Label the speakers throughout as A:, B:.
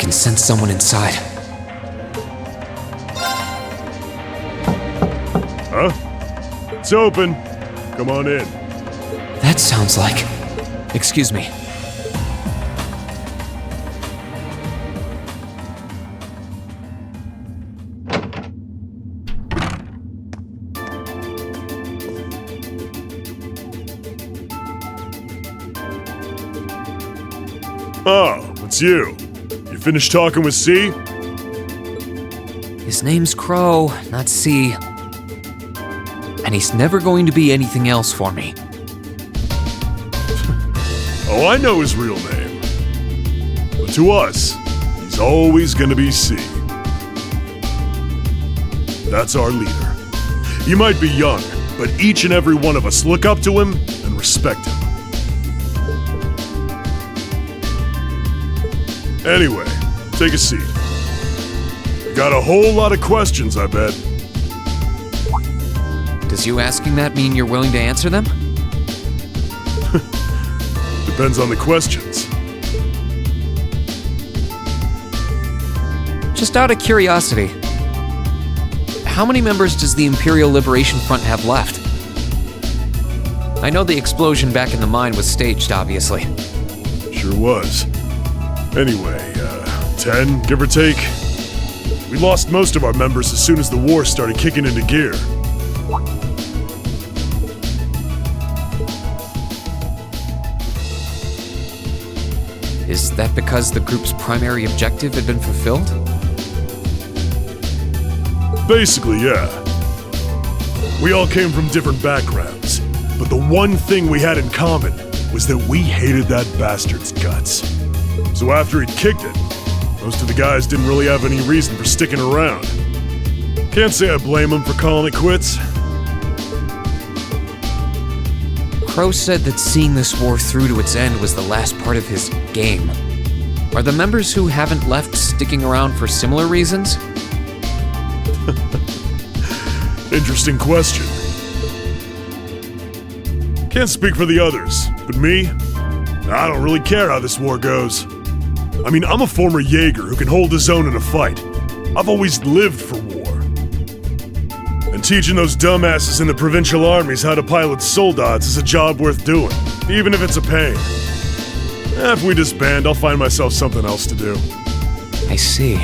A: can sense someone inside.
B: Huh? It's open. Come on in.
A: That sounds like... Excuse me.
B: Oh, it's you. You finished talking with C?
A: His name's Crow, not C. And he's never going to be anything else for me.
B: Oh, I know his real name. But to us, he's always gonna be C. That's our leader. He might be young, but each and every one of us look up to him and respect him. Anyway, take a seat. You got a whole lot of questions, I bet.
A: Does you asking that mean you're willing to answer them?
B: Depends on the questions.
A: Just out of curiosity, how many members does the Imperial Liberation Front have left? I know the explosion back in the mine was staged, obviously.
B: Sure was. Anyway, 10, give or take. We lost most of our members as soon as the war started kicking into gear.
A: Is that because the group's primary objective had been fulfilled?
B: Basically, yeah. We all came from different backgrounds, but the one thing we had in common was that we hated that bastard's guts. So after he'd kicked it, most of the guys didn't really have any reason for sticking around. Can't say I blame him for calling it quits.
A: Crow said that seeing this war through to its end was the last part of his game. Are the members who haven't left sticking around for similar reasons?
B: Interesting question. Can't speak for the others, but me, I don't really care how this war goes. I mean, I'm a former Jaeger who can hold his own in a fight. I've always lived for war. And teaching those dumbasses in the provincial armies how to pilot soldats is a job worth doing, even if it's a pain. If we disband, I'll find myself something else to do.
A: I see.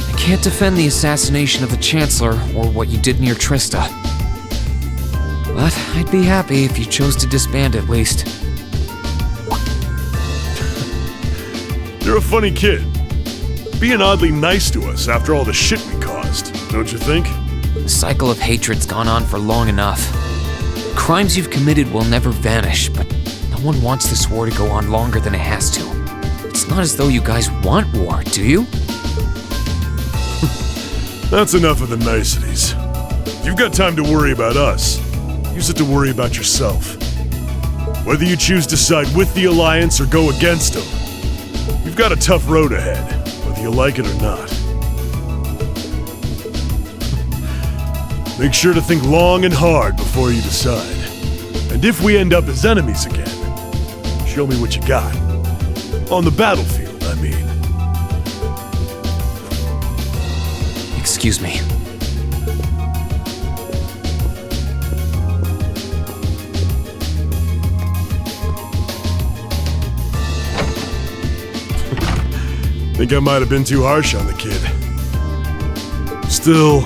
A: I can't defend the assassination of the Chancellor or what you did near Trista. But I'd be happy if you chose to disband at least.
B: You're a funny kid. Being oddly nice to us after all the shit we caused, don't you think?
A: The cycle of hatred's gone on for long enough. Crimes you've committed will never vanish, but no one wants this war to go on longer than it has to. It's not as though you guys want war, do you?
B: That's enough of the niceties. If you've got time to worry about us, use it to worry about yourself. Whether you choose to side with the Alliance or go against them, you've got a tough road ahead, whether you like it or not. Make sure to think long and hard before you decide. And if we end up as enemies again, show me what you got. On the battlefield, I mean.
A: Excuse me.
B: Think I might have been too harsh on the kid. Still...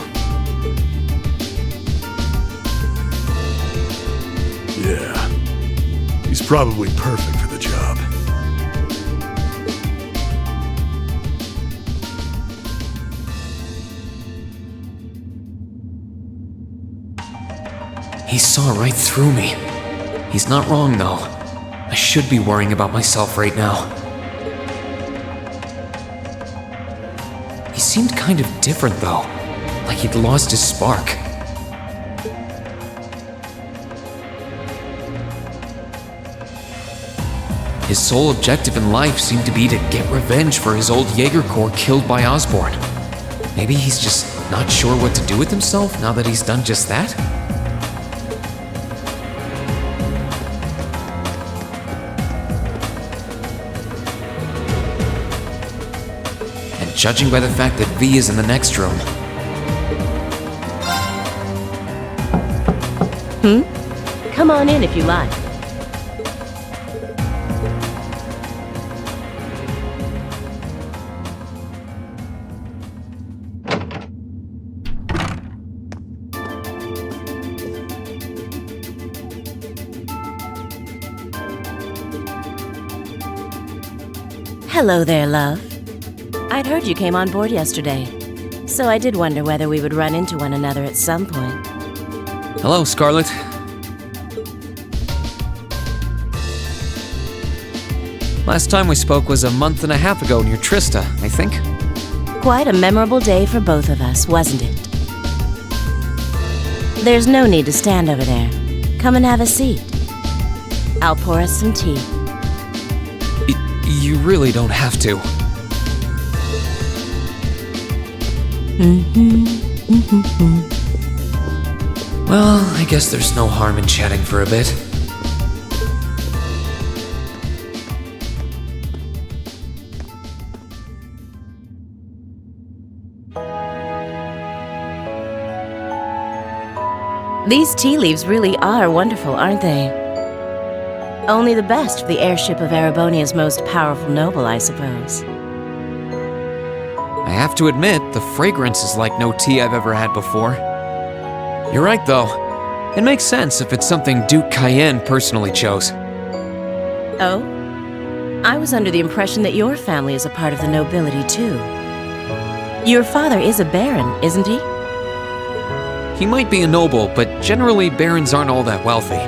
B: yeah. He's probably perfect for the job.
A: He saw right through me. He's not wrong, though. I should be worrying about myself right now. He seemed kind of different, though. Like he'd lost his spark. His sole objective in life seemed to be to get revenge for his old Jaeger Corps killed by Osborn. Maybe he's just not sure what to do with himself now that he's done just that? judging by the fact that V is in the next room.
C: Come on in if you like. Hello there, love. I'd heard you came on board yesterday, so I did wonder whether we would run into one another at some point.
A: Hello, Scarlet. Last time we spoke was a month and a half ago near Trista, I think.
C: Quite a memorable day for both of us, wasn't it? There's no need to stand over there. Come and have a seat. I'll pour us some tea.
A: You really don't have to. Well, I guess there's no harm in chatting for a bit.
C: These tea leaves really are wonderful, aren't they? Only the best for the airship of Erebonia's most powerful noble, I suppose.
A: I have to admit, the fragrance is like no tea I've ever had before. You're right, though. It makes sense if it's something Duke Cayenne personally chose.
C: Oh? I was under the impression that your family is a part of the nobility, too. Your father is a baron, isn't he?
A: He might be a noble, but generally barons aren't all that wealthy.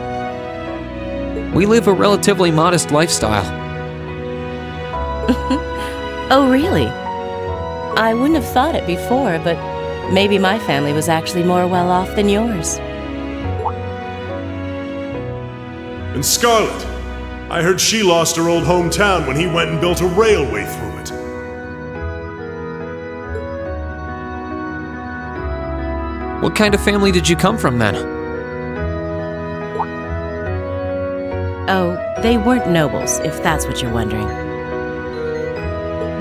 A: We live a relatively modest lifestyle.
C: Oh, really? I wouldn't have thought it before, but maybe my family was actually more well off than yours.
B: And Scarlet, I heard she lost her old hometown when he went and built a railway through it.
A: What kind of family did you come from, then?
C: Oh, they weren't nobles, if that's what you're wondering.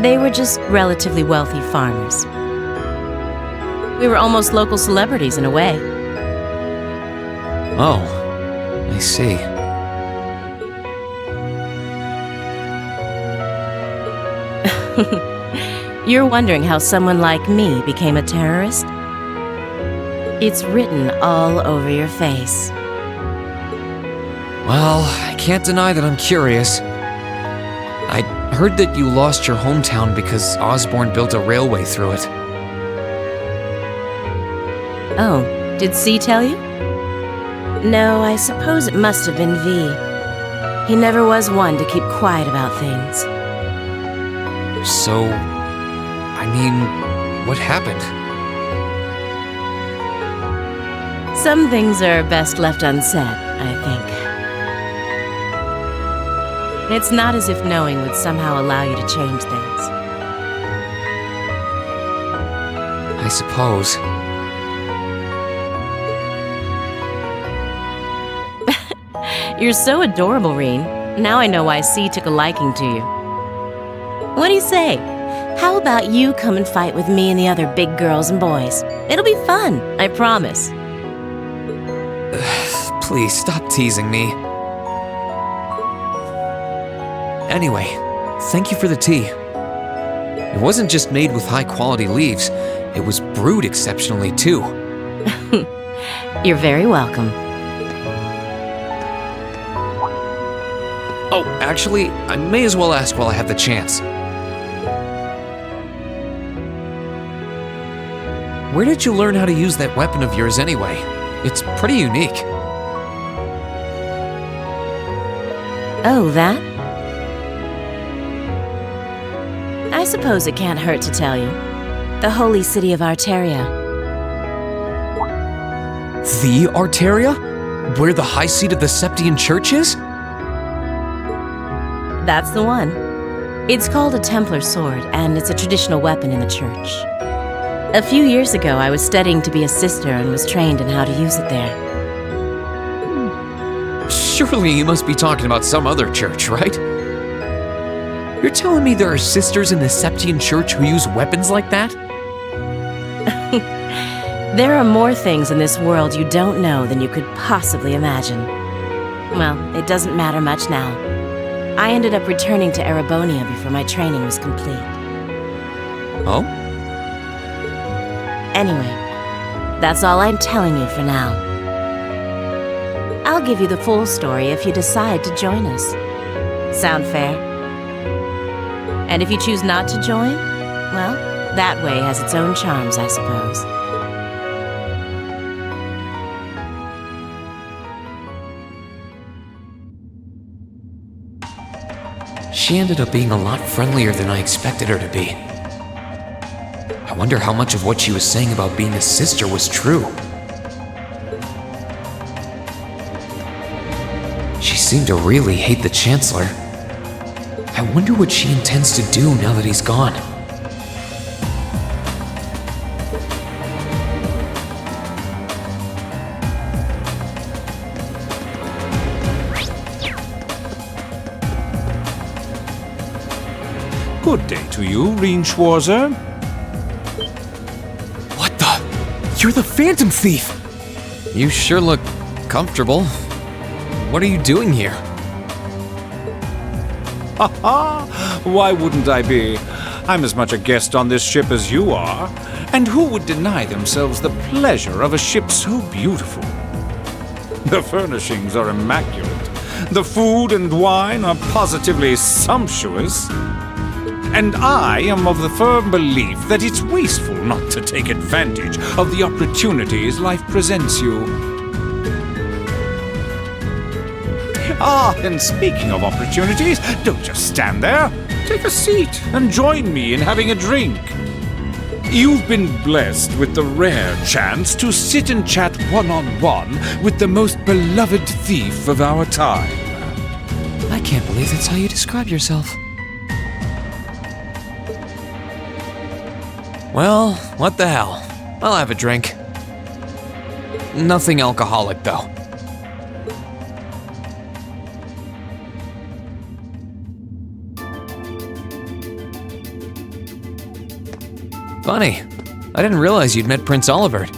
C: They were just relatively wealthy farmers. We were almost local celebrities in a way.
A: Oh, I see.
C: You're wondering how someone like me became a terrorist? It's written all over your face.
A: Well, I can't deny that I'm curious. I heard that you lost your hometown because Osborne built a railway through it.
C: Oh, did C tell you? No, I suppose it must have been V. He never was one to keep quiet about things.
A: So, I mean, what happened?
C: Some things are best left unsaid, I think. It's not as if knowing would somehow allow you to change things.
A: I suppose.
C: You're so adorable, Reen. Now I know why C took a liking to you. What do you say? How about you come and fight with me and the other big girls and boys? It'll be fun, I promise.
A: Please, stop teasing me. Anyway, thank you for the tea. It wasn't just made with high-quality leaves, it was brewed exceptionally, too.
C: You're very welcome.
A: Oh, actually, I may as well ask while I have the chance. Where did you learn how to use that weapon of yours anyway? It's pretty unique.
C: Oh, that? I suppose it can't hurt to tell you. The holy city of Arteria.
A: The Arteria? Where the high seat of the Septian Church is?
C: That's the one. It's called a Templar sword, and it's a traditional weapon in the church. A few years ago, I was studying to be a sister and was trained in how to use it there.
A: Surely you must be talking about some other church, right? You're telling me there are sisters in the Septian Church who use weapons like that?
C: There are more things in this world you don't know than you could possibly imagine. Well, it doesn't matter much now. I ended up returning to Erebonia before my training was complete.
A: Oh?
C: Anyway, that's all I'm telling you for now. I'll give you the full story if you decide to join us. Sound fair? And if you choose not to join, well, that way has its own charms, I suppose.
A: She ended up being a lot friendlier than I expected her to be. I wonder how much of what she was saying about being a sister was true. She seemed to really hate the Chancellor. I wonder what she intends to do now that he's gone.
D: Good day to you, Reinschwarzer.
A: What the? You're the Phantom Thief! You sure look comfortable. What are you doing here?
D: Ha ha! Why wouldn't I be? I'm as much a guest on this ship as you are. And who would deny themselves the pleasure of a ship so beautiful? The furnishings are immaculate. The food and wine are positively sumptuous. And I am of the firm belief that it's wasteful not to take advantage of the opportunities life presents you. Ah, and speaking of opportunities, don't just stand there. Take a seat and join me in having a drink. You've been blessed with the rare chance to sit and chat one-on-one with the most beloved thief of our time.
A: I can't believe that's how you describe yourself. Well, what the hell? I'll have a drink. Nothing alcoholic, though. Funny. I didn't realize you'd met Prince Olivert.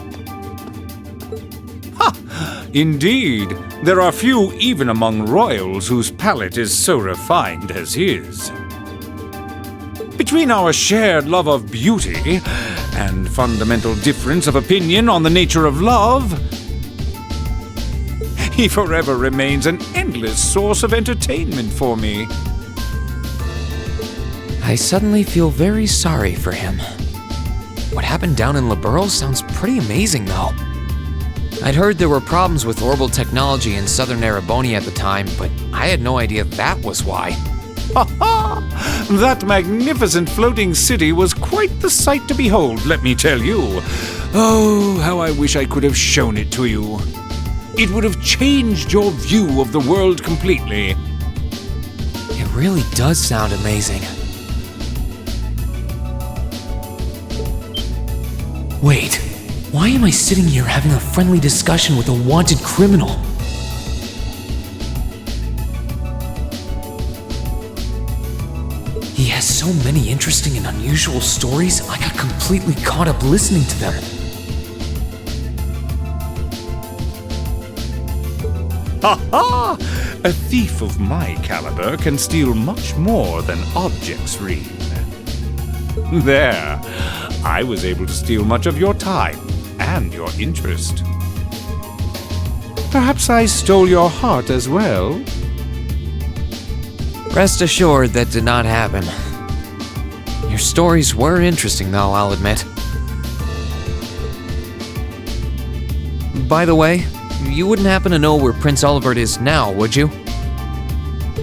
D: Ha! Indeed. There are few even among royals whose palate is so refined as his. Between our shared love of beauty and fundamental difference of opinion on the nature of love, he forever remains an endless source of entertainment for me.
A: I suddenly feel very sorry for him. What happened down in Liberl sounds pretty amazing, though. I'd heard there were problems with orbital technology in southern Erebonia at the time, but I had no idea that was why.
D: Ha ha! That magnificent floating city was quite the sight to behold, let me tell you. Oh, how I wish I could have shown it to you. It would have changed your view of the world completely.
A: It really does sound amazing. Wait, why am I sitting here having a friendly discussion with a wanted criminal? He has so many interesting and unusual stories, I got completely caught up listening to them.
D: Ha ha! A thief of my caliber can steal much more than objects, Reen. There, I was able to steal much of your time and your interest. Perhaps I stole your heart as well?
A: Rest assured that did not happen. Your stories were interesting, though, I'll admit. By the way, you wouldn't happen to know where Prince Olivert is now, would you?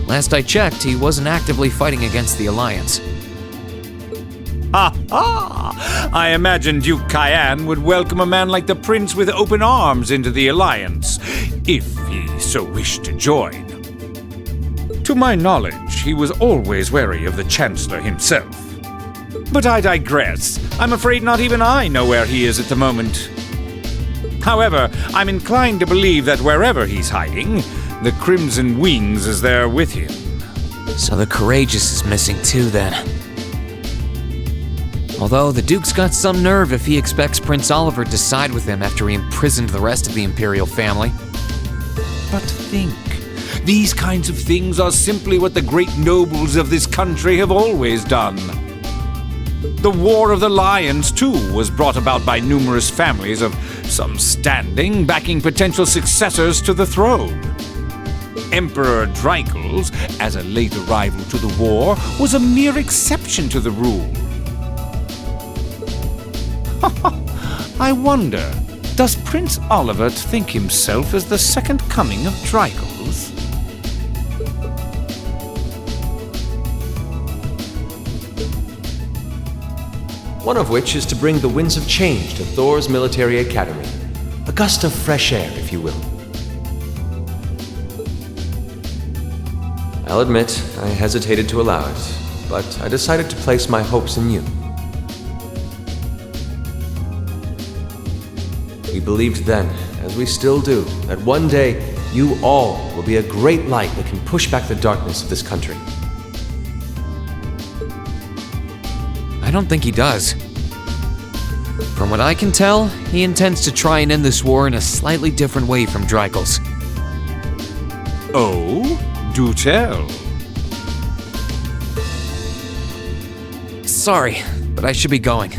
A: Last I checked, he wasn't actively fighting against the Alliance.
D: Ha ha! I imagine Duke Cayenne would welcome a man like the Prince with open arms into the Alliance, if he so wished to join. To my knowledge, he was always wary of the Chancellor himself. But I digress. I'm afraid not even I know where he is at the moment. However, I'm inclined to believe that wherever he's hiding, the Crimson Wings is there with him.
A: So the Courageous is missing too then. Although the Duke's got some nerve if he expects Prince Oliver to side with him after he imprisoned the rest of the Imperial family.
D: But think, these kinds of things are simply what the great nobles of this country have always done. The War of the Lions, too, was brought about by numerous families of some standing backing potential successors to the throne. Emperor Dreichel's, as a late arrival to the war, was a mere exception to the rule. I wonder, does Prince Oliver think himself as the second coming of Dreichel's?
E: One of which is to bring the winds of change to Thor's military academy. A gust of fresh air, if you will. I'll admit, I hesitated to allow it, but I decided to place my hopes in you. We believed then, as we still do, that one day you all will be a great light that can push back the darkness of this country.
A: I don't think he does. From what I can tell, he intends to try and end this war in a slightly different way from Dreichel's.
D: Oh? Do tell.
A: Sorry, but I should be going.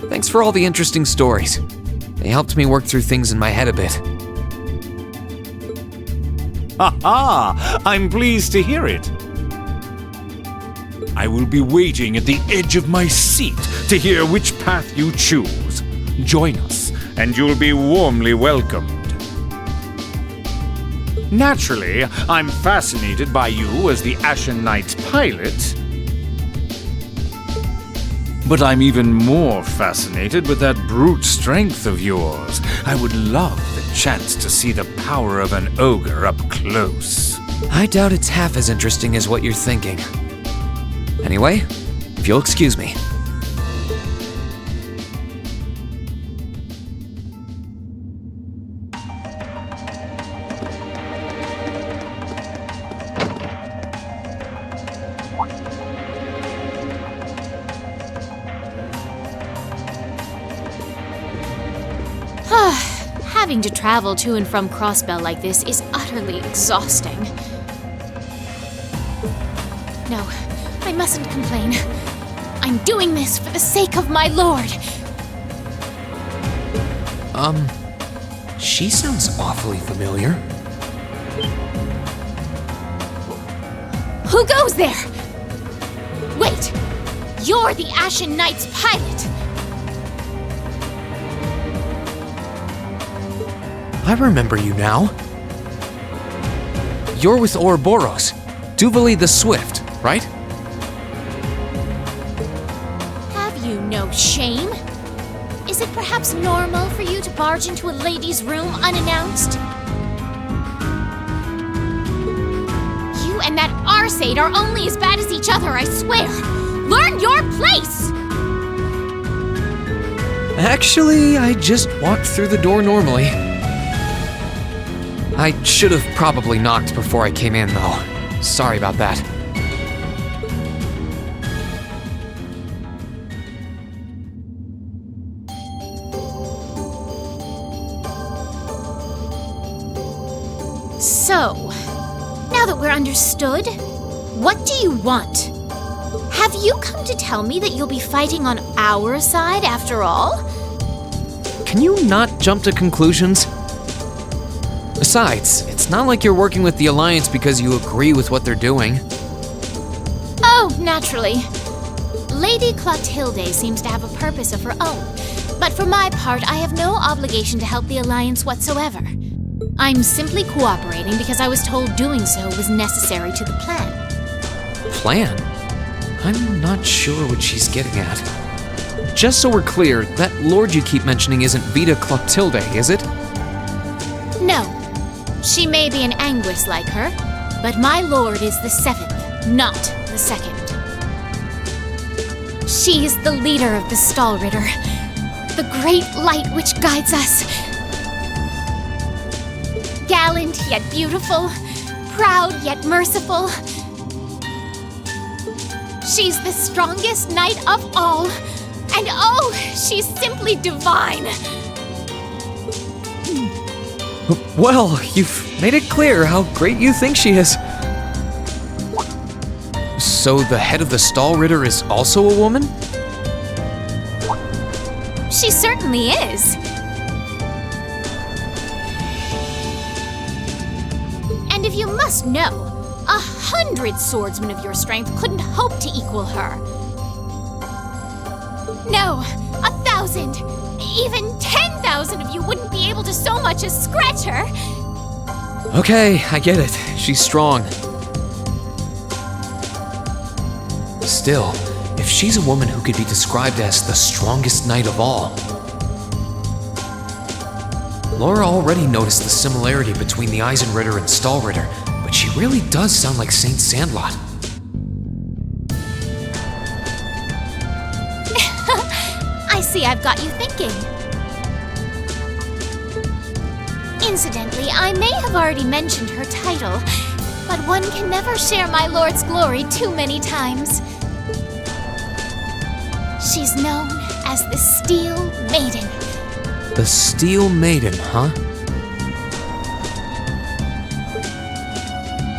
A: Thanks for all the interesting stories. They helped me work through things in my head a bit.
D: Ha! I'm pleased to hear it. I will be waiting at the edge of my seat to hear which path you choose. Join us, and you'll be warmly welcomed. Naturally, I'm fascinated by you as the Ashen Knight's pilot. But I'm even more fascinated with that brute strength of yours. I would love the chance to see the power of an ogre up close.
A: I doubt it's half as interesting as what you're thinking. Anyway, if you'll excuse me.
F: Having to travel to and from Crossbell like this is utterly exhausting. No, I mustn't complain. I'm doing this for the sake of my lord.
A: She sounds awfully familiar.
F: Who goes there? Wait! You're the Ashen Knight's pilot!
A: I remember you now. You're with Ouroboros, Duvali the Swift, right?
F: Have you no shame? Is it perhaps normal for you to barge into a lady's room unannounced? You and that Arseid are only as bad as each other, I swear! Learn your place!
A: Actually, I just walked through the door normally. I should have probably knocked before I came in, though. Sorry about that.
F: So, now that we're understood, what do you want? Have you come to tell me that you'll be fighting on our side after all?
A: Can you not jump to conclusions? Besides, it's not like you're working with the Alliance because you agree with what they're doing.
F: Oh, naturally. Lady Clotilde seems to have a purpose of her own, but for my part, I have no obligation to help the Alliance whatsoever. I'm simply cooperating because I was told doing so was necessary to the plan.
A: Plan? I'm not sure what she's getting at. Just so we're clear, that lord you keep mentioning isn't Vita Clotilde, is it?
F: No. She may be an Anguis like her, but my lord is the 7th, not the 2nd. She is the leader of the Stahlritter, the great light which guides us. Gallant yet beautiful, proud yet merciful. She's the strongest knight of all. And oh, she's simply divine.
A: Well, you've made it clear how great you think she is. So the head of the stall ritter is also a woman?
F: She certainly is. And if you must know, 100 swordsmen of your strength couldn't hope to equal her. No, 1,000, even 10,000 of you wouldn't be able to so much as scratch her.
A: Okay, I get it. She's strong. Still, if she's a woman who could be described as the strongest knight of all, Laura already noticed the similarity between the Eisenritter and Stahlritter, but she really does sound like Saint Sandlot.
F: I see I've got you thinking. Incidentally, I may have already mentioned her title, but one can never share my lord's glory too many times. She's known as the Steel Maiden.
A: The Steel Maiden, huh?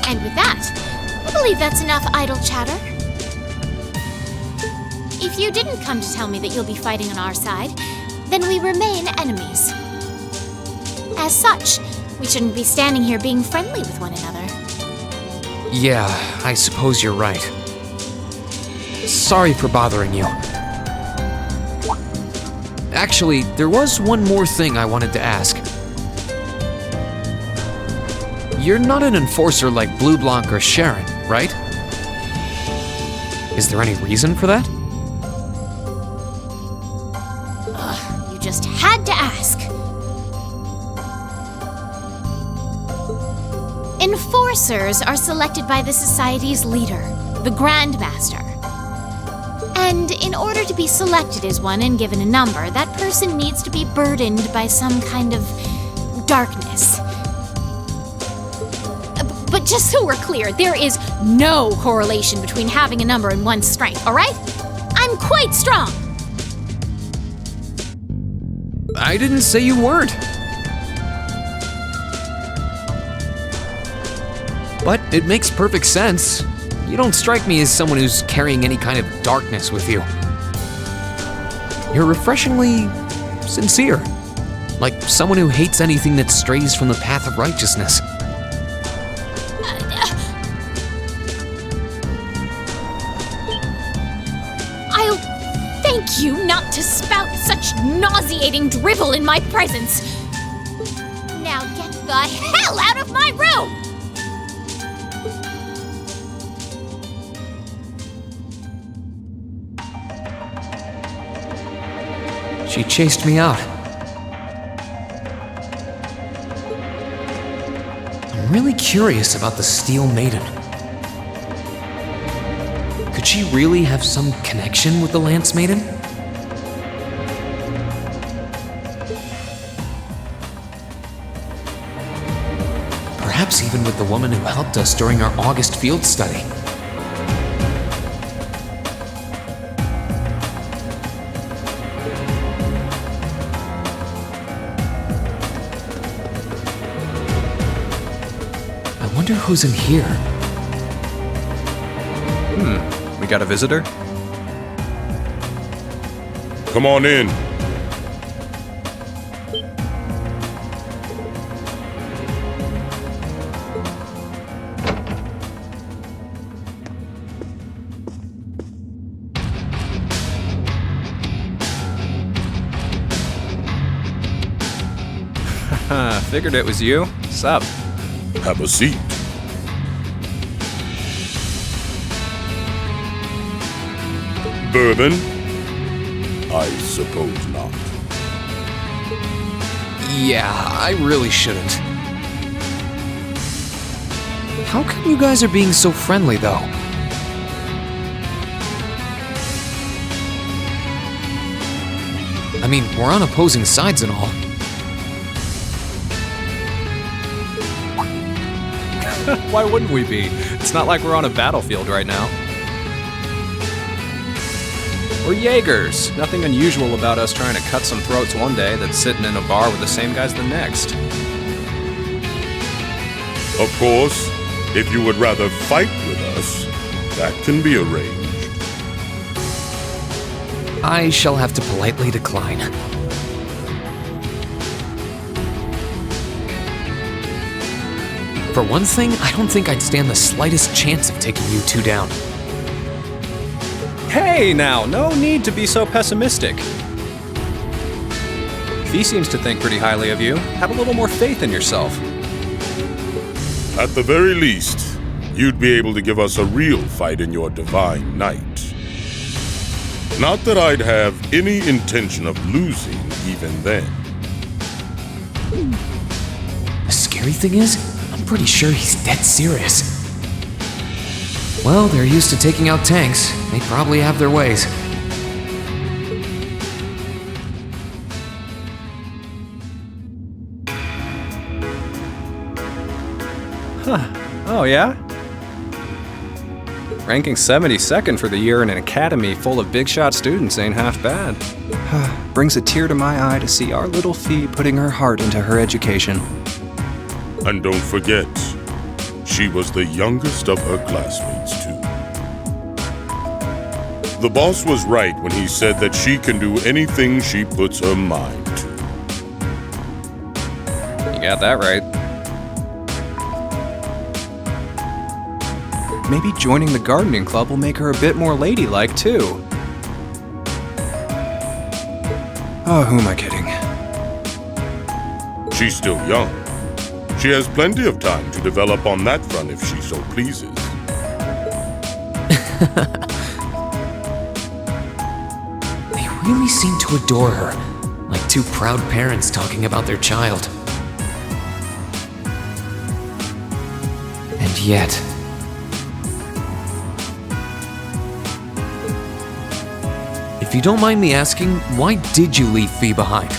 F: And with that, I believe that's enough idle chatter. If you didn't come to tell me that you'll be fighting on our side, then we remain enemies. As such, we shouldn't be standing here being friendly with one another.
A: Yeah, I suppose you're right. Sorry for bothering you. Actually, there was one more thing I wanted to ask. You're not an enforcer like Blue Blanc or Sharon, right? Is there any reason for that?
F: You just had to ask. Enforcers are selected by the society's leader, the Grand Master. And in order to be selected as one and given a number, that person needs to be burdened by some kind of darkness. But just so we're clear, there is no correlation between having a number and one's strength, all right? I'm quite strong.
A: I didn't say you weren't. But it makes perfect sense. You don't strike me as someone who's carrying any kind of darkness with you. You're refreshingly sincere. Like someone who hates anything that strays from the path of righteousness.
F: I'll thank you not to spout such nauseating drivel in my presence. Now get the hell out of my room!
A: She chased me out. I'm really curious about the Steel Maiden. Could she really have some connection with the Lance Maiden? Perhaps even with the woman who helped us during our August field study. I wonder who's in here.
G: We got a visitor?
B: Come on in.
G: Figured it was you. Sup?
B: Have a seat. Bourbon? I suppose not.
A: Yeah, I really shouldn't. How come you guys are being so friendly, though? I mean, we're on opposing sides and all.
G: Why wouldn't we be? It's not like we're on a battlefield right now. We're Jaegers. Nothing unusual about us trying to cut some throats one day that's sitting in a bar with the same guys the next.
B: Of course, if you would rather fight with us, that can be arranged.
A: I shall have to politely decline. For one thing, I don't think I'd stand the slightest chance of taking you two down.
G: Hey now, no need to be so pessimistic. Fee seems to think pretty highly of you. Have a little more faith in yourself.
B: At the very least, you'd be able to give us a real fight in your divine night. Not that I'd have any intention of losing even then.
A: The scary thing is, I'm pretty sure he's dead serious. Well, they're used to taking out tanks. They probably have their ways.
G: Oh yeah? Ranking 72nd for the year in an academy full of big shot students ain't half bad. Brings a tear to my eye to see our little Fee putting her heart into her education.
B: And don't forget, she was the youngest of her classmates, too. The boss was right when he said that she can do anything she puts her mind to.
G: You got that right. Maybe joining the gardening club will make her a bit more ladylike, too. Oh, who am I kidding?
B: She's still young. She has plenty of time to develop on that front if she so pleases.
A: They really seem to adore her, like two proud parents talking about their child. And yet... If you don't mind me asking, why did you leave Fee behind?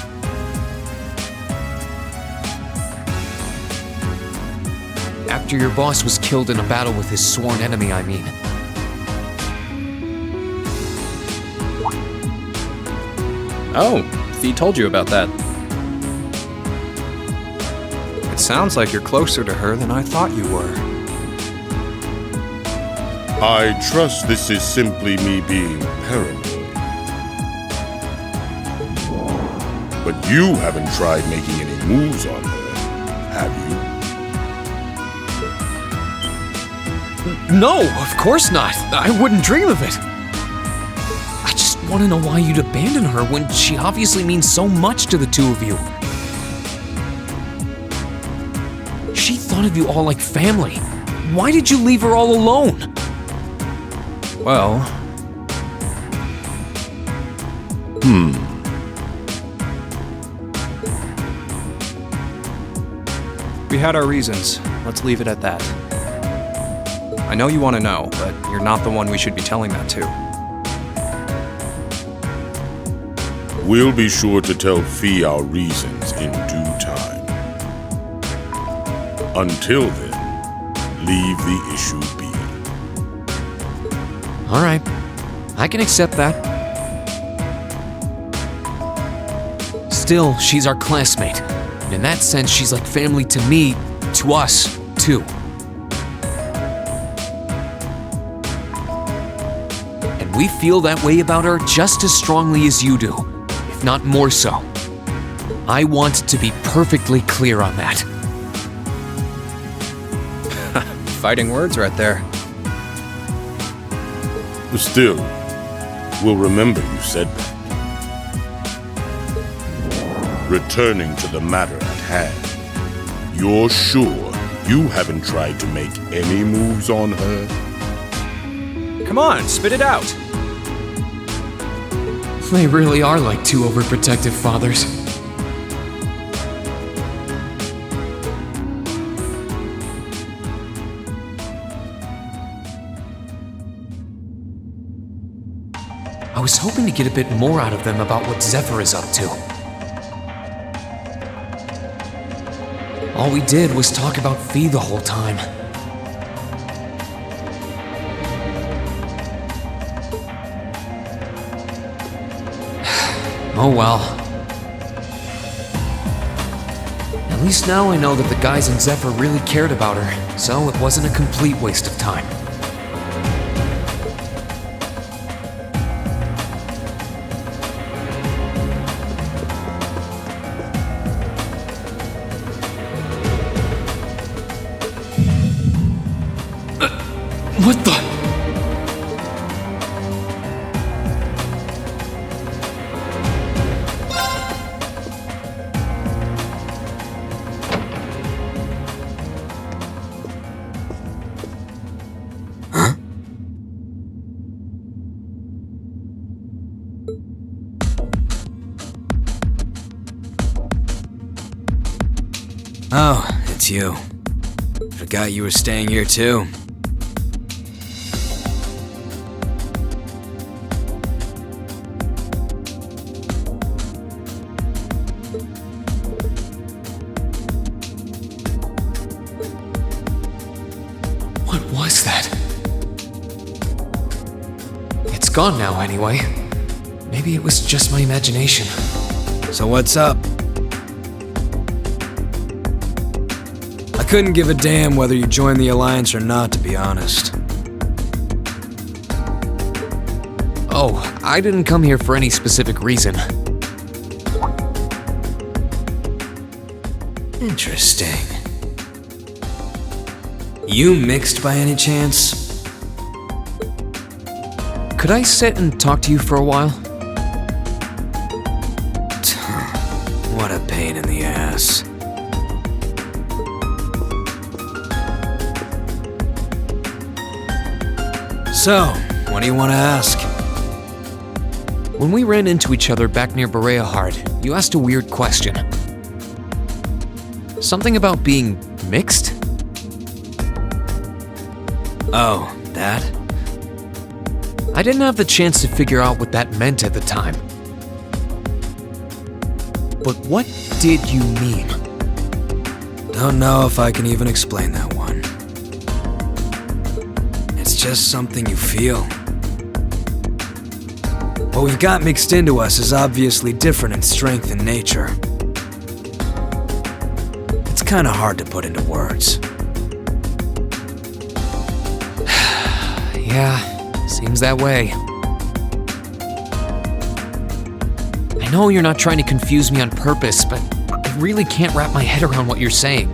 A: After your boss was killed in a battle with his sworn enemy, I mean.
G: Oh, Fee told you about that. It sounds like you're closer to her than I thought you were.
B: I trust this is simply me being paranoid. But you haven't tried making any moves on her, have you?
A: No, of course not. I wouldn't dream of it. I just want to know why you'd abandon her when she obviously means so much to the two of you. She thought of you all like family. Why did you leave her all alone?
G: Well... We had our reasons. Let's leave it at that. I know you want to know, but you're not the one we should be telling that to.
B: We'll be sure to tell Fee our reasons in due time. Until then, leave the issue be.
A: All right, I can accept that. Still, she's our classmate. And in that sense, she's like family to me, to us, too. And we feel that way about her just as strongly as you do, if not more so. I want to be perfectly clear on that.
G: Fighting words right there.
B: Still, we'll remember you said that. Returning to the matter at hand, you're sure you haven't tried to make any moves on her?
G: Come on, spit it out!
A: They really are like two overprotective fathers. I was hoping to get a bit more out of them about what Zephyr is up to. All we did was talk about Fee the whole time. Oh well. At least now I know that the guys in Zephyr really cared about her, so it wasn't a complete waste of time. What the?
H: Oh, it's you. Forgot you were staying here too.
A: What was that? It's gone now anyway. Maybe it was just my imagination.
H: So what's up? I couldn't give a damn whether you joined the Alliance or not, to be honest.
A: Oh, I didn't come here for any specific reason.
H: Interesting. You mixed by any chance?
A: Could I sit and talk to you for a while?
H: What a pain in the ass. So, what do you want to ask?
A: When we ran into each other back near Bereahard, you asked a weird question. Something about being mixed?
H: Oh, that?
A: I didn't have the chance to figure out what that meant at the time. But what did you mean?
H: Don't know if I can even explain that one. It's just something you feel. What we've got mixed into us is obviously different in strength and nature. It's kinda hard to put into words.
A: Yeah, seems that way. I know you're not trying to confuse me on purpose, but I really can't wrap my head around what you're saying.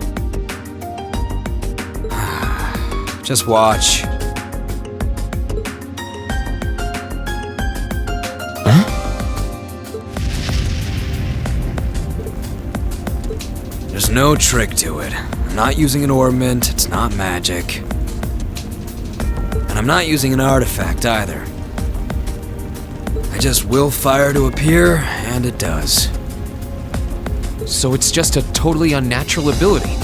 H: Just watch. There's no trick to it. I'm not using an ornament, it's not magic. And I'm not using an artifact either. I just will fire to appear, and it does.
A: So it's just a totally unnatural ability.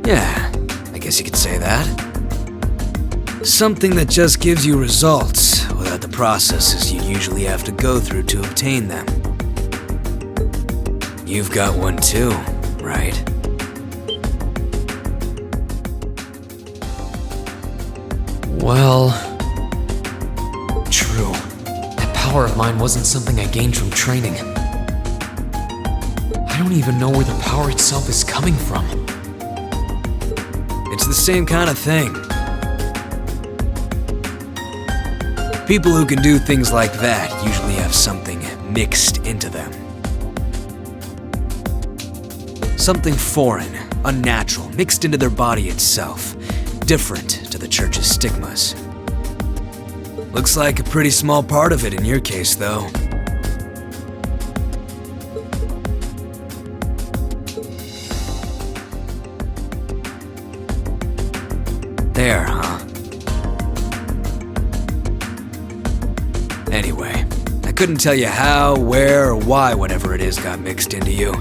H: Yeah, I guess you could say that. Something that just gives you results without the processes you usually have to go through to obtain them. You've got one too, right?
A: Well, true. That power of mine wasn't something I gained from training. I don't even know where the power itself is coming from.
H: It's the same kind of thing. People who can do things like that usually have something mixed into them. Something foreign, unnatural, mixed into their body itself, different to the church's stigmas. Looks like a pretty small part of it in your case, though. There, huh? Anyway, I couldn't tell you how, where, or why whatever it is got mixed into you.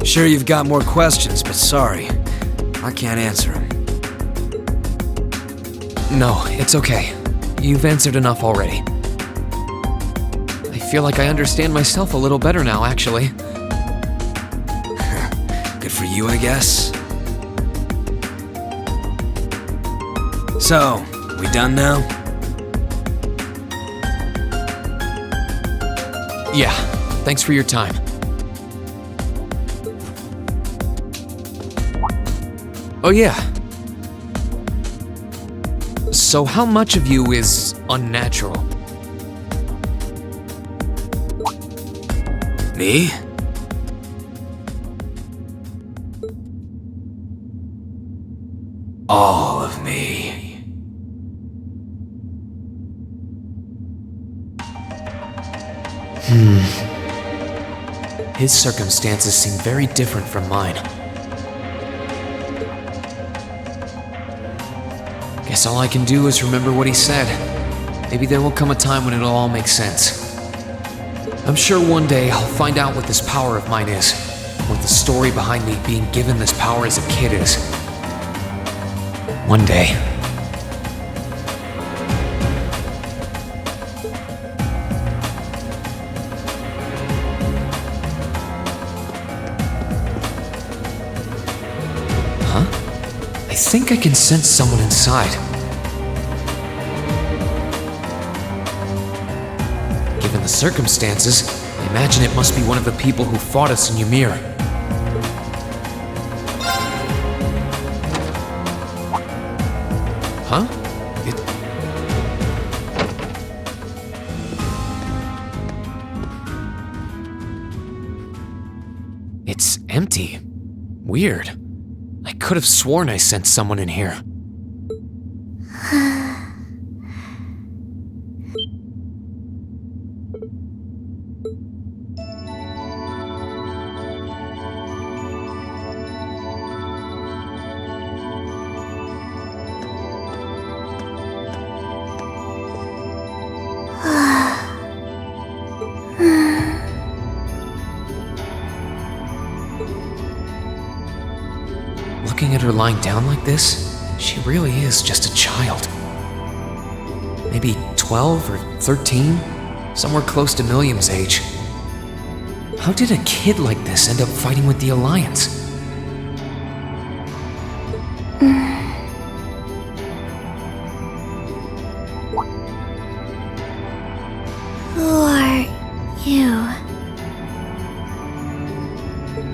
H: Sure you've got more questions, but sorry, I can't answer them.
A: No, it's okay. You've answered enough already. I feel like I understand myself a little better now, actually.
H: Good for you, I guess. So, we done now?
A: Yeah, thanks for your time. Oh yeah. So how much of you is unnatural?
H: Me? All of me.
A: His circumstances seem very different from mine. Guess all I can do is remember what he said. Maybe there will come a time when it'll all make sense. I'm sure one day I'll find out what this power of mine is, what the story behind me being given this power as a kid is. One day. Huh? I think I can sense someone inside. Given the circumstances, I imagine it must be one of the people who fought us in Ymir. Huh? It's empty. Weird. I could have sworn I sensed someone in here. Looking at her lying down like this, she really is just a child. Maybe 12 or 13, somewhere close to Milliam's age. How did a kid like this end up fighting with the Alliance?
F: Who are you?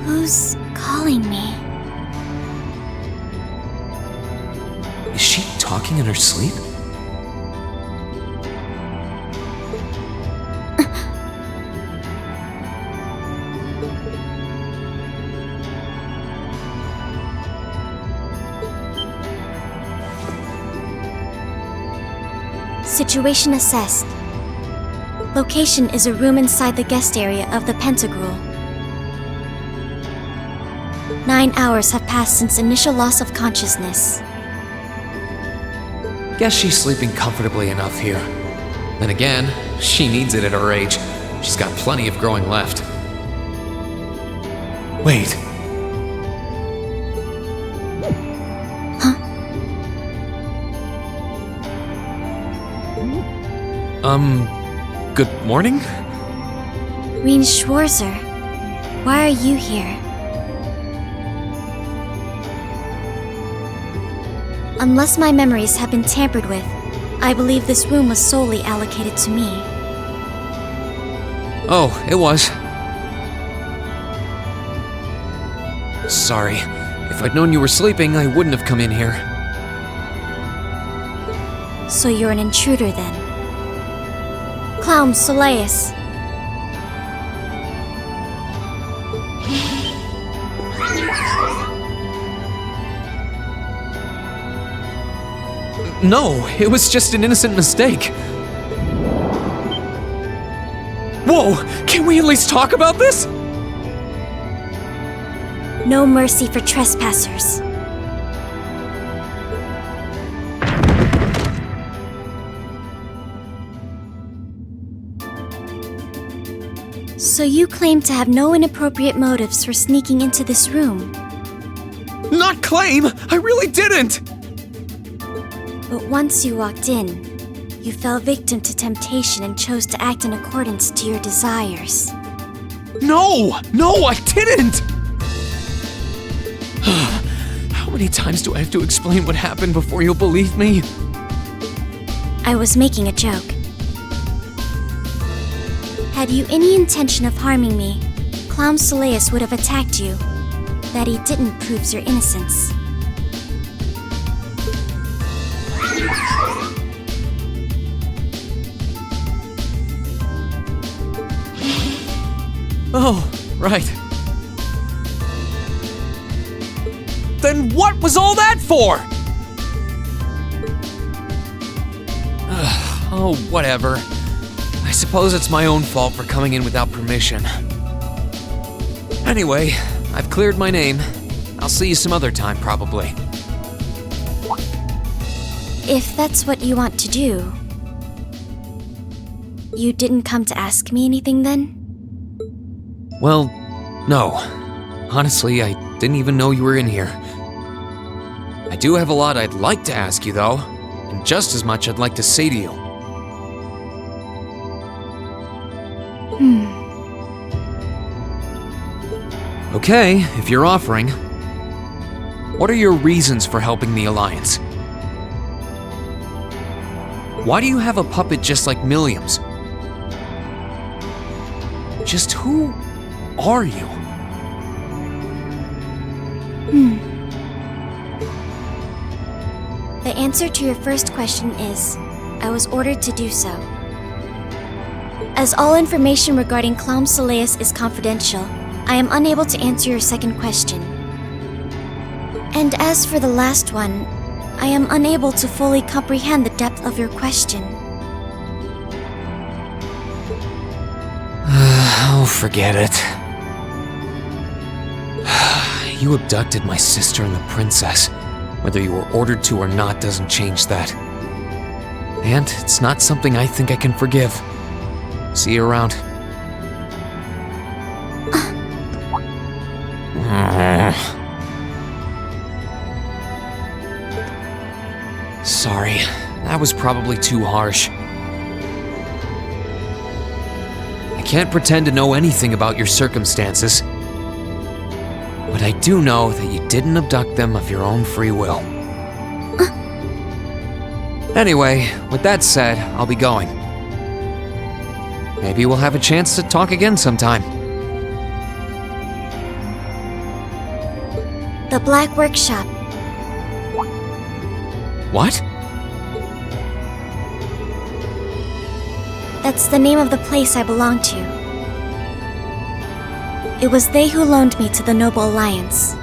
F: Who's calling me?
A: Is she talking in her sleep?
F: Situation assessed. Location is a room inside the guest area of the Pentagrule. 9 hours have passed since initial loss of consciousness.
A: Guess she's sleeping comfortably enough here. Then again, she needs it at her age. She's got plenty of growing left. Wait. Good morning?
F: Reen Schwarzer, why are you here? Unless my memories have been tampered with, I believe this room was solely allocated to me.
A: Oh, it was. Sorry. If I'd known you were sleeping, I wouldn't have come in here.
F: So you're an intruder then? Clown Soleus.
A: No, it was just an innocent mistake. Whoa, can we at least talk about this?
F: No mercy for trespassers. So you claim to have no inappropriate motives for sneaking into this room.
A: Not claim! I really didn't!
F: But once you walked in, you fell victim to temptation and chose to act in accordance to your desires.
A: No, I didn't! How many times do I have to explain what happened before you'll believe me?
F: I was making a joke.
I: Had you any intention of harming me, Clown Soleus would have attacked you. That he didn't proves your innocence.
A: Oh, right. Then what was all that for? Oh, whatever. I suppose it's my own fault for coming in without permission. Anyway, I've cleared my name. I'll see you some other time, probably.
I: If that's what you want to do, you didn't come to ask me anything then?
A: Well, no. Honestly, I didn't even know you were in here. I do have a lot I'd like to ask you, though, and just as much I'd like to say to you. Okay, if you're offering. What are your reasons for helping the Alliance? Why do you have a puppet just like Milliam's? Just who are you?
I: The answer to your first question is, I was ordered to do so. As all information regarding Clown Soleus is confidential, I am unable to answer your second question. And as for the last one, I am unable to fully comprehend the depth of your question.
A: Oh, forget it. You abducted my sister and the princess. Whether you were ordered to or not doesn't change that. And it's not something I think I can forgive. See you around. Sorry, that was probably too harsh. I can't pretend to know anything about your circumstances, but I do know that you didn't abduct them of your own free will. Anyway, with that said, I'll be going. Maybe we'll have a chance to talk again sometime.
I: The Black Workshop.
A: What?
I: That's the name of the place I belong to. It was they who loaned me to the Noble Alliance.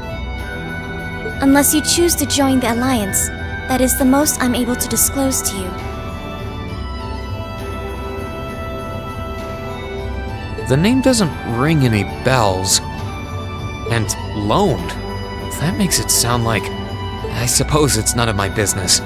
I: Unless you choose to join the Alliance, that is the most I'm able to disclose to you.
A: The name doesn't ring any bells. And loaned? That makes it sound like... I suppose it's none of my business.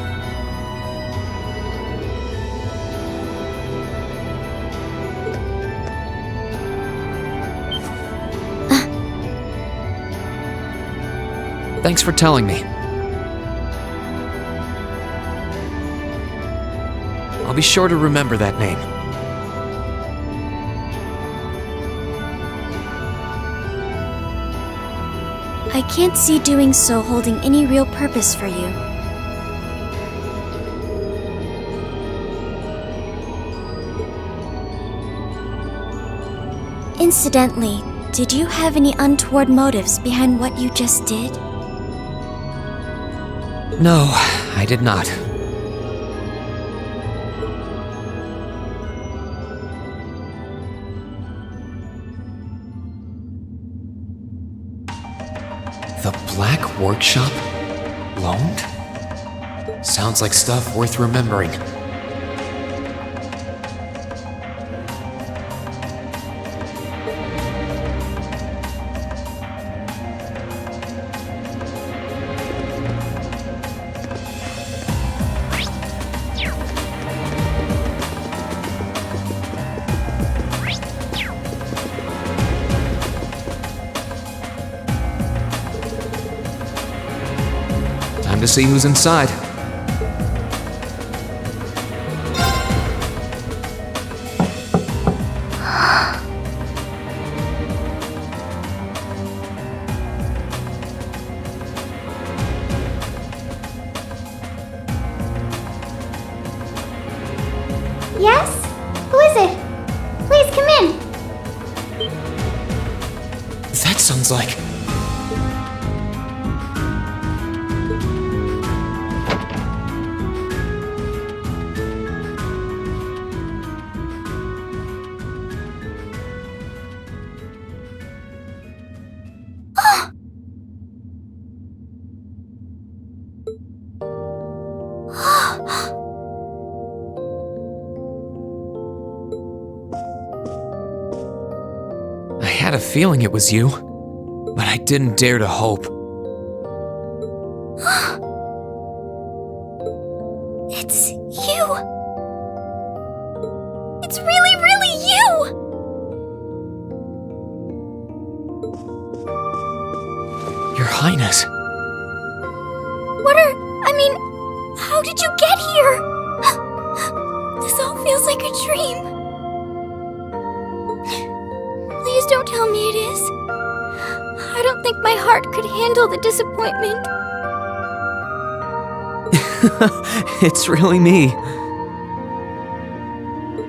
A: Thanks for telling me. I'll be sure to remember that name.
I: I can't see doing so holding any real purpose for you. Incidentally, did you have any untoward motives behind what you just did?
A: No, I did not. The Black Workshop? Loaned? Sounds like stuff worth remembering. Time to see who's inside.
J: Yes? Who is it? Please come in.
A: sounds like. I had a feeling it was you, but I didn't dare to hope.
I: It's you! It's really, really you!
A: Your Highness.
I: How did you get here? This all feels like a dream. Please don't tell me it is. I don't think my heart could handle the disappointment.
A: It's really me.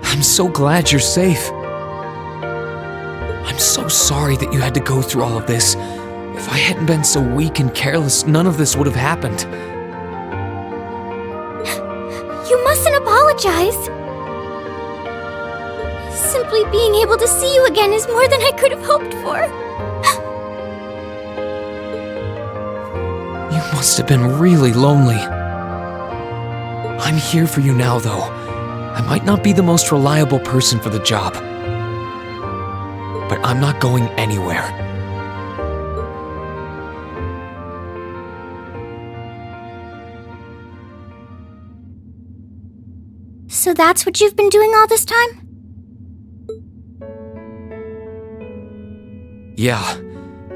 A: I'm so glad you're safe. I'm so sorry that you had to go through all of this. If I hadn't been so weak and careless, none of this would have happened.
I: You mustn't apologize. Simply being able to see you again is more than I could have hoped for.
A: You must have been really lonely. I'm here for you now, though. I might not be the most reliable person for the job, but I'm not going anywhere.
I: So that's what you've been doing all this time?
A: Yeah,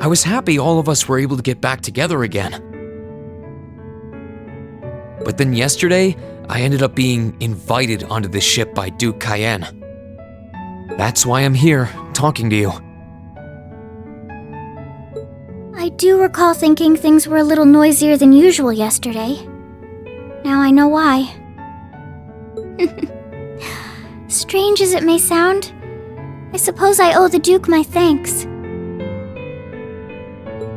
A: I was happy all of us were able to get back together again. But then yesterday, I ended up being invited onto this ship by Duke Cayenne. That's why I'm here, talking to you.
I: I do recall thinking things were a little noisier than usual yesterday. Now I know why. Strange as it may sound, I suppose I owe the Duke my thanks.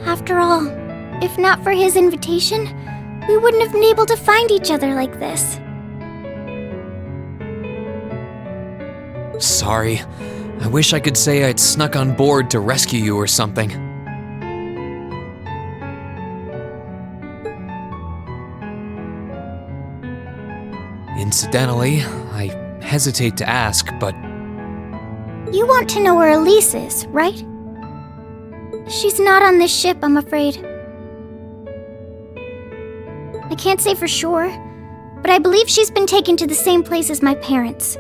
I: After all, if not for his invitation, we wouldn't have been able to find each other like this.
A: Sorry. I wish I could say I'd snuck on board to rescue you or something. Incidentally, I hesitate to ask, but
I: You want to know where Elise is, right? She's not on this ship, I'm afraid. I can't say for sure, but I believe she's been taken to the same place as my parents.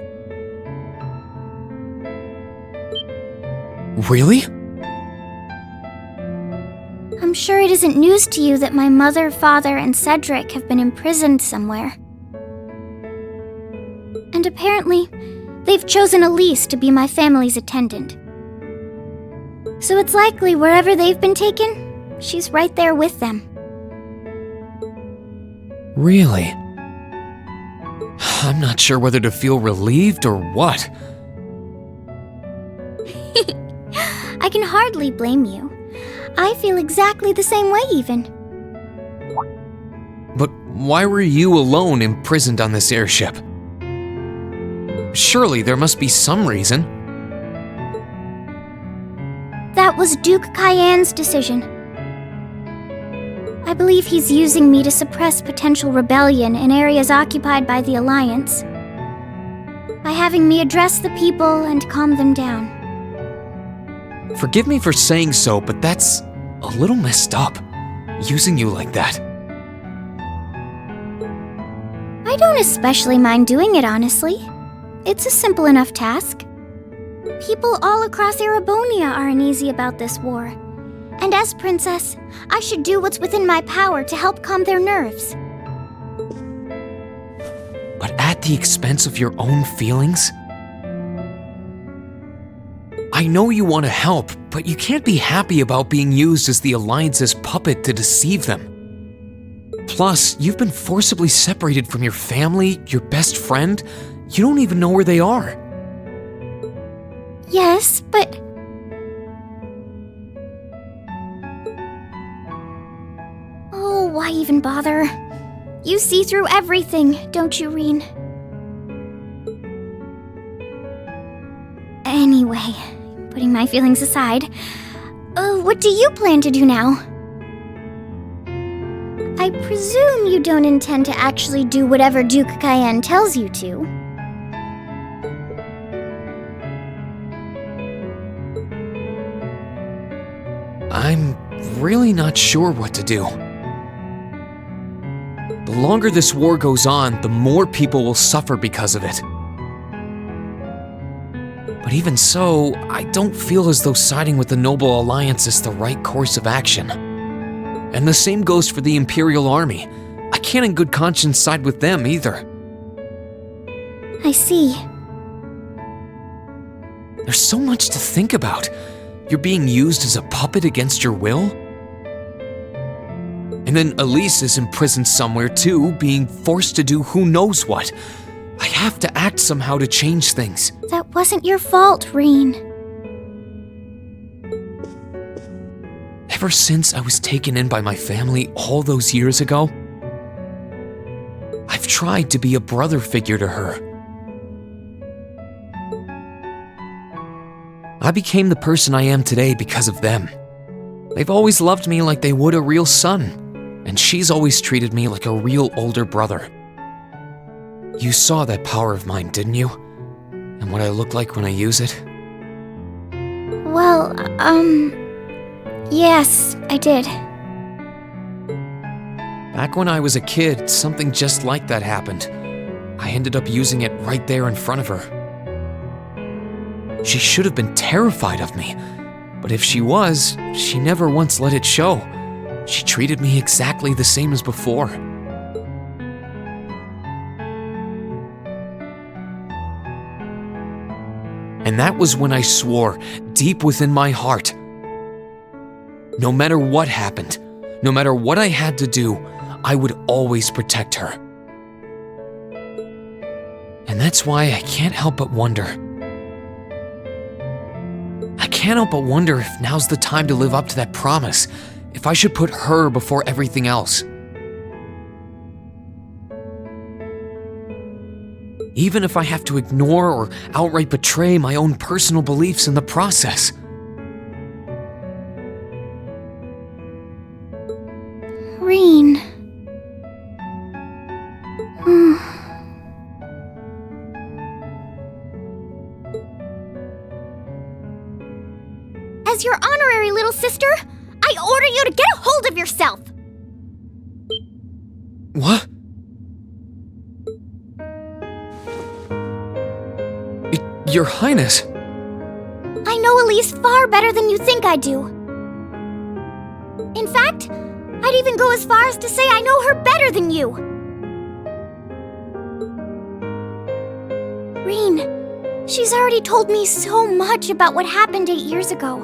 A: really?
I: I'm sure it isn't news to you that my mother, father, and Cedric have been imprisoned somewhere. And apparently, they've chosen Elise to be my family's attendant. So it's likely wherever they've been taken, she's right there with them.
A: Really? I'm not sure whether to feel relieved or what.
I: I can hardly blame you. I feel exactly the same way, even.
A: But why were you alone imprisoned on this airship? Surely there must be some reason.
I: That was Duke Cayenne's decision. I believe he's using me to suppress potential rebellion in areas occupied by the Alliance, by having me address the people and calm them down.
A: Forgive me for saying so, but that's a little messed up, using you like that.
I: I don't especially mind doing it, honestly. It's a simple enough task. People all across Erebonia are uneasy about this war. And as princess, I should do what's within my power to help calm their nerves.
A: But at the expense of your own feelings? I know you want to help, but you can't be happy about being used as the Alliance's puppet to deceive them. Plus, you've been forcibly separated from your family, your best friend. You don't even know where they are.
I: Yes, but...
J: why even bother? You see through everything, don't you, Reen? Anyway, putting my feelings aside, what do you plan to do now? I presume you don't intend to actually do whatever Duke Cayenne tells you to.
A: I'm really not sure what to do. The longer this war goes on, the more people will suffer because of it. But even so, I don't feel as though siding with the Noble Alliance is the right course of action. And the same goes for the Imperial Army. I can't in good conscience side with them either.
J: I see.
A: There's so much to think about. You're being used as a puppet against your will? And then Elise is imprisoned somewhere too, being forced to do who knows what. I have to act somehow to change things.
J: That wasn't your fault, Reen.
A: Ever since I was taken in by my family all those years ago, I've tried to be a brother figure to her. I became the person I am today because of them. They've always loved me like they would a real son, and she's always treated me like a real older brother. You saw that power of mine, didn't you? And what I look like when I use it?
J: Well, yes, I did.
A: Back when I was a kid, something just like that happened. I ended up using it right there in front of her. She should have been terrified of me, but if she was, she never once let it show. She treated me exactly the same as before. And that was when I swore, deep within my heart, no matter what happened, no matter what I had to do, I would always protect her. And that's why I can't help but wonder. I can't help but wonder if now's the time to live up to that promise, if I should put her before everything else. Even if I have to ignore or outright betray my own personal beliefs in the process.
J: Reen. As your honorary little sister, I order you to get a hold of yourself!
A: What? Your Highness.
J: I know Elise far better than you think I do. In fact, I'd even go as far as to say I know her better than you. Reen, she's already told me so much about what happened 8 years ago.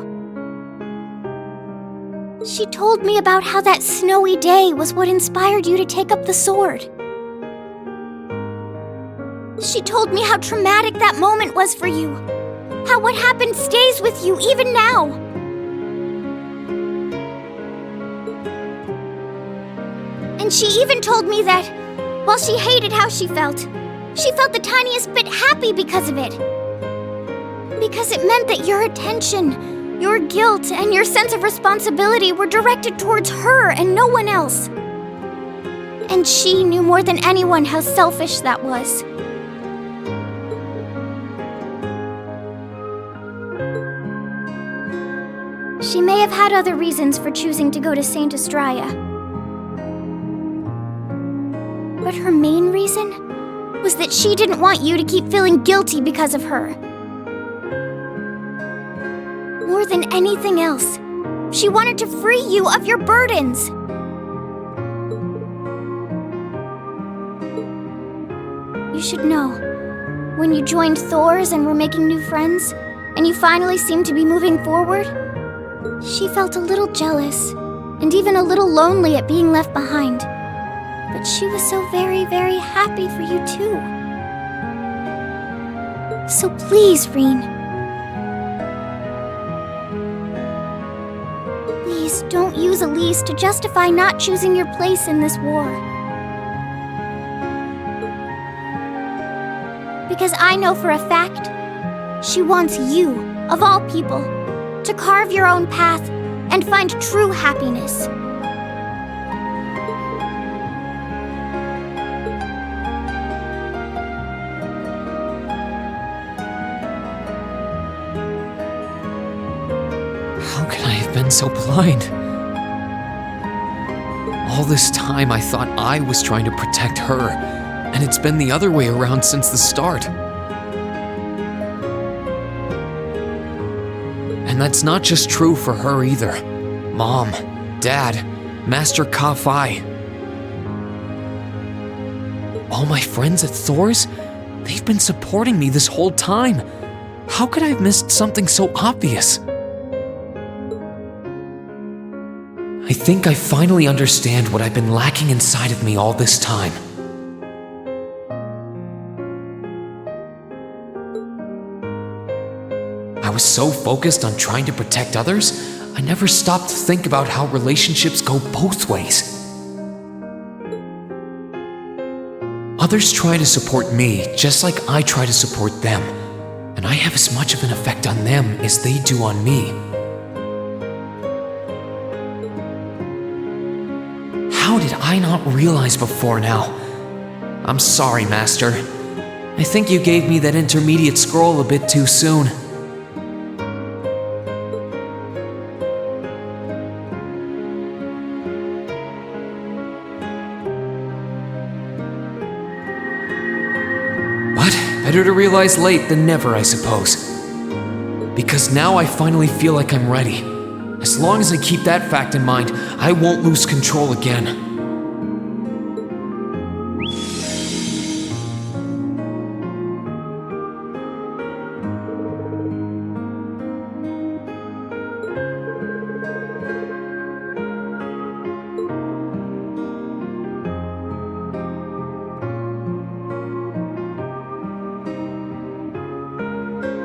J: She told me about how that snowy day was what inspired you to take up the sword. She told me how traumatic that moment was for you. How what happened stays with you even now. And she even told me that, while she hated how she felt the tiniest bit happy because of it. Because it meant that your attention, your guilt, and your sense of responsibility were directed towards her and no one else. And she knew more than anyone how selfish that was. She may have had other reasons for choosing to go to Saint Estrella. But her main reason was that she didn't want you to keep feeling guilty because of her. More than anything else, she wanted to free you of your burdens. You should know, when you joined Thor's and were making new friends, and you finally seemed to be moving forward, she felt a little jealous, and even a little lonely at being left behind. But she was so very, very happy for you too. So please, Reen. Please Please don't use Elise to justify not choosing your place in this war. Because I know for a fact, she wants you, of all people, to carve your own path and find true happiness.
A: How could I have been so blind? All this time I thought I was trying to protect her, and it's been the other way around since the start. And that's not just true for her either. Mom, Dad, Master Ka-Fai. All my friends at Thor's, they've been supporting me this whole time. How could I have missed something so obvious? I think I finally understand what I've been lacking inside of me all this time. I was so focused on trying to protect others, I never stopped to think about how relationships go both ways. Others try to support me just like I try to support them, and I have as much of an effect on them as they do on me. How did I not realize before now? I'm sorry, Master. I think you gave me that intermediate scroll a bit too soon. But better to realize late than never, I suppose. Because now I finally feel like I'm ready. As long as I keep that fact in mind, I won't lose control again.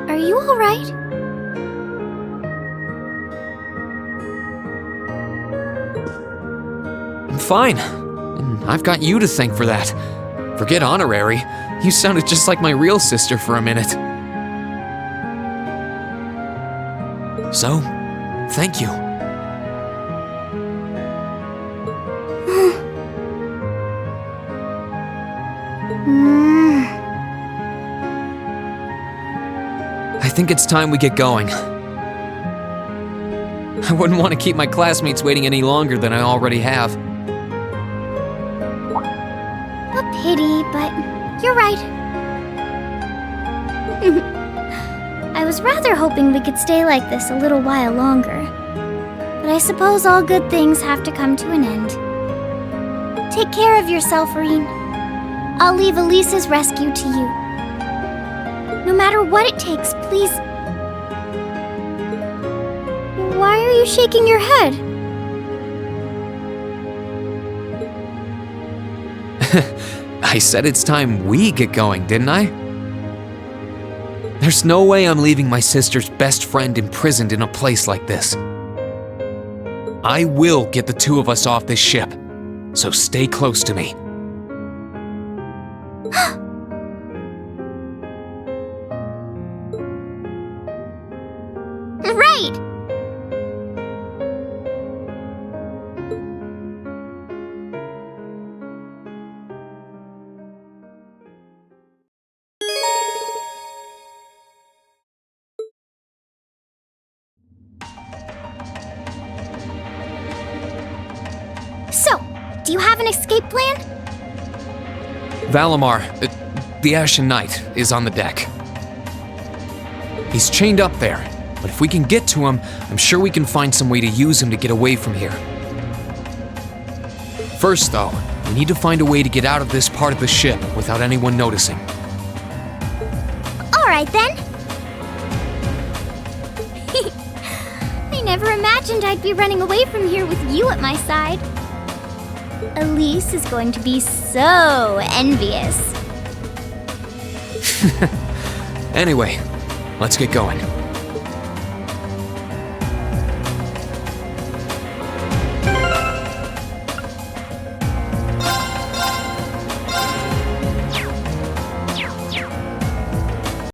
J: Are you all right?
A: I'm fine, and I've got you to thank for that. Forget honorary, you sounded just like my real sister for a minute. So, thank you. I think it's time we get going. I wouldn't want to keep my classmates waiting any longer than I already have.
J: A pity, but you're right. I was rather hoping we could stay like this a little while longer. But I suppose all good things have to come to an end. Take care of yourself, Reen. I'll leave Elise's rescue to you. No matter what it takes, please. Why are you shaking your head?
A: I said it's time we get going, didn't I? There's no way I'm leaving my sister's best friend imprisoned in a place like this. I will get the two of us off this ship, so stay close to me.
J: Right! So, do you have an escape plan?
A: Valimar, the Ashen Knight, is on the deck. He's chained up there, but if we can get to him, I'm sure we can find some way to use him to get away from here. First, though, we need to find a way to get out of this part of the ship without anyone noticing.
J: All right, then. I never imagined I'd be running away from here with you at my side. Elise is going to be so envious.
A: Anyway, let's get going.